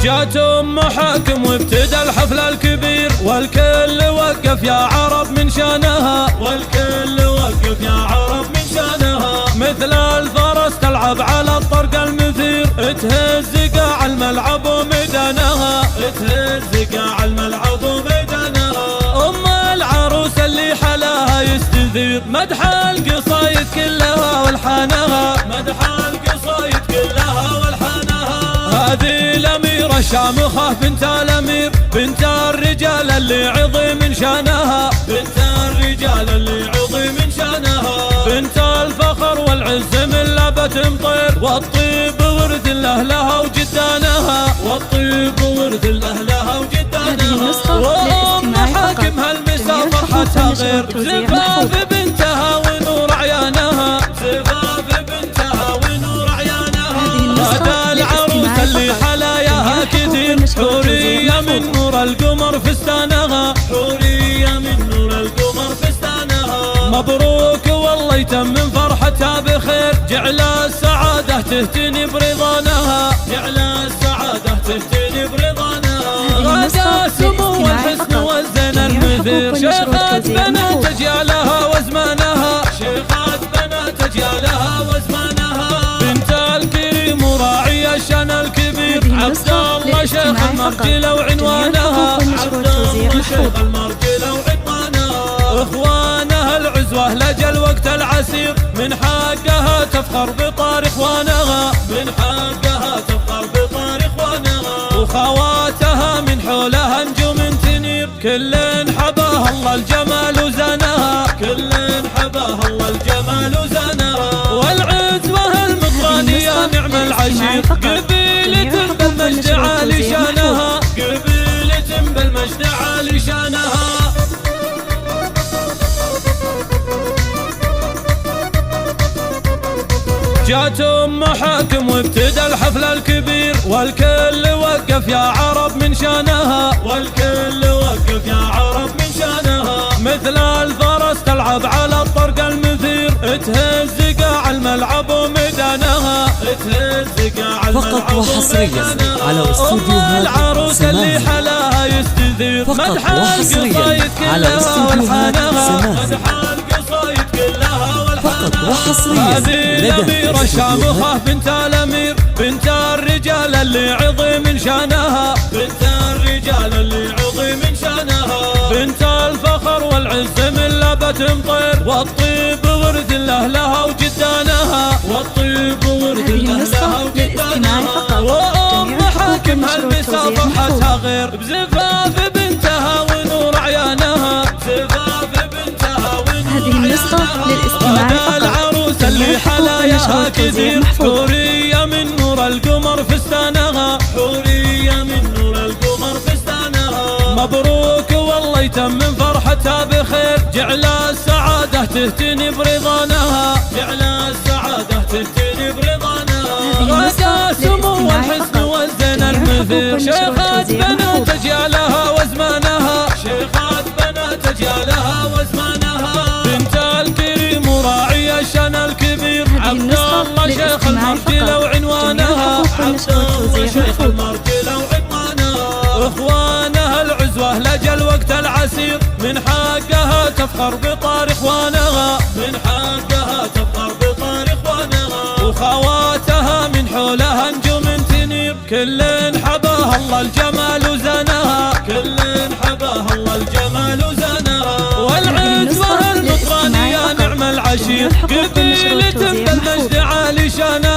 جات ام حاكم وابتدى الحفل الكبير، والكل وقف يا عرب من شانها، والكل وقف يا عرب من شانها. مثل الفرس تلعب على الطرق المثير، تهز قاع الملعب وميدانها، تهز قاع الملعب وميدانها. ام العروس اللي حلاها يستثير، مدح القصايد كلها والحانها، مدح القصايد كلها والحانها. هذه الأميرة الشامخة بنت الأمير، بنت الرجال اللي عظيم شانها، بنت الرجال اللي عظيم شانها. بنت الفخر والعز من لبت مطير، والطيب ورد لأهلها وجدانها، والطيب ورد لأهلها وجدانها. وأم حاكم هالمسا فرحتها غير، زفاف بنتها ونور عيانها، زفاف بنتها ونور عيانها. هذا العروس اللي حلاياها كثير، حورية من نور القمر فستانها، حورية من نور القمر فستانها. مبروك والله يتمم فرحتها بخير، جعل السعادة تهتني برضانها، جعل السعادة تهتني برضانها. غدا سمو الحسن والزين المثير، شيخات بنات اجيالها وزمانها، شيخات بنات اجيالها وزمانها. بنت الكريم وراعي الشان الكبير، عبد الله شيخ المرجله وعنوانها، عبد الله شيخ المرجله وعنوانها. اخوانها العزوه لجل وقت العسير، من حقها تفخر بطار اخوانها، من حقها تفخر بطار اخوانها. وخواتها من حولها نجوم تنير، كل حباها الله الجمال وزانها، كل حباها الله الجمال وزانها. والعزوه المطرانيه نعم العشير، قبيلة بالمجد عالي شانها، قبيلة بالمجد عالي شانها. جات ام حاكم وابتدى الحفل الكبير، والكل وقف يا عرب من شانها، والكل وقف يا عرب من شانها. مثل الفرس تلعب على الطرق المثير، تهز قاع الملعب وميدانها، تهز قاع الملعب وميدانها. على استوديوهات العروس اللي حلاها يستثير، مدح القصايد كلها والحانها، مدح القصايد كلها والحانها. هذه الأميرة الشامخة بنت الأمير، بنت الرجال اللي عظيم شانها، بنت الرجال اللي عظيم شانها. بنت الفخر والعز من لبت مطير، والطيب ورد لأهلها وجدانها، والطيب ورد لأهلها وجدانها. وأم حاكم هالمسا فرحتها غير، بزفاف بنتها ونور عيانها، زفاف بنتها ونور عيانها. هذا العروس اللي حلاياها كثير، حورية من نور القمر فستانها، حورية من نور القمر فستانها. مبروك والله يتمم فرحتها بخير، جعل السعادة تهتني برضانها، جعل السعادة تهتني برضانها. غدا سمو الحسن والزين المثير، شيخات بنات اجيالها وزمانها، شيخات بنات اجيالها وزمانها. بنت الكريم وراعي الشان الكبير، عبد الله شيخ المرجله وعنوانها، عبد الله شيخ المرجله وعنوانها. اخوانها العزوه لجل وقت العسير، من حقها تفخر بطار اخوانها، من حقها تفخر بطار اخوانها. وخواتها من حولها نجوم تنير، كل حباها الله الجمال وزانها، كل حباها الله الجمال وزانها. والعزوه المطرانيه نعم العشير، قبيلة بالمجد عالي شانها.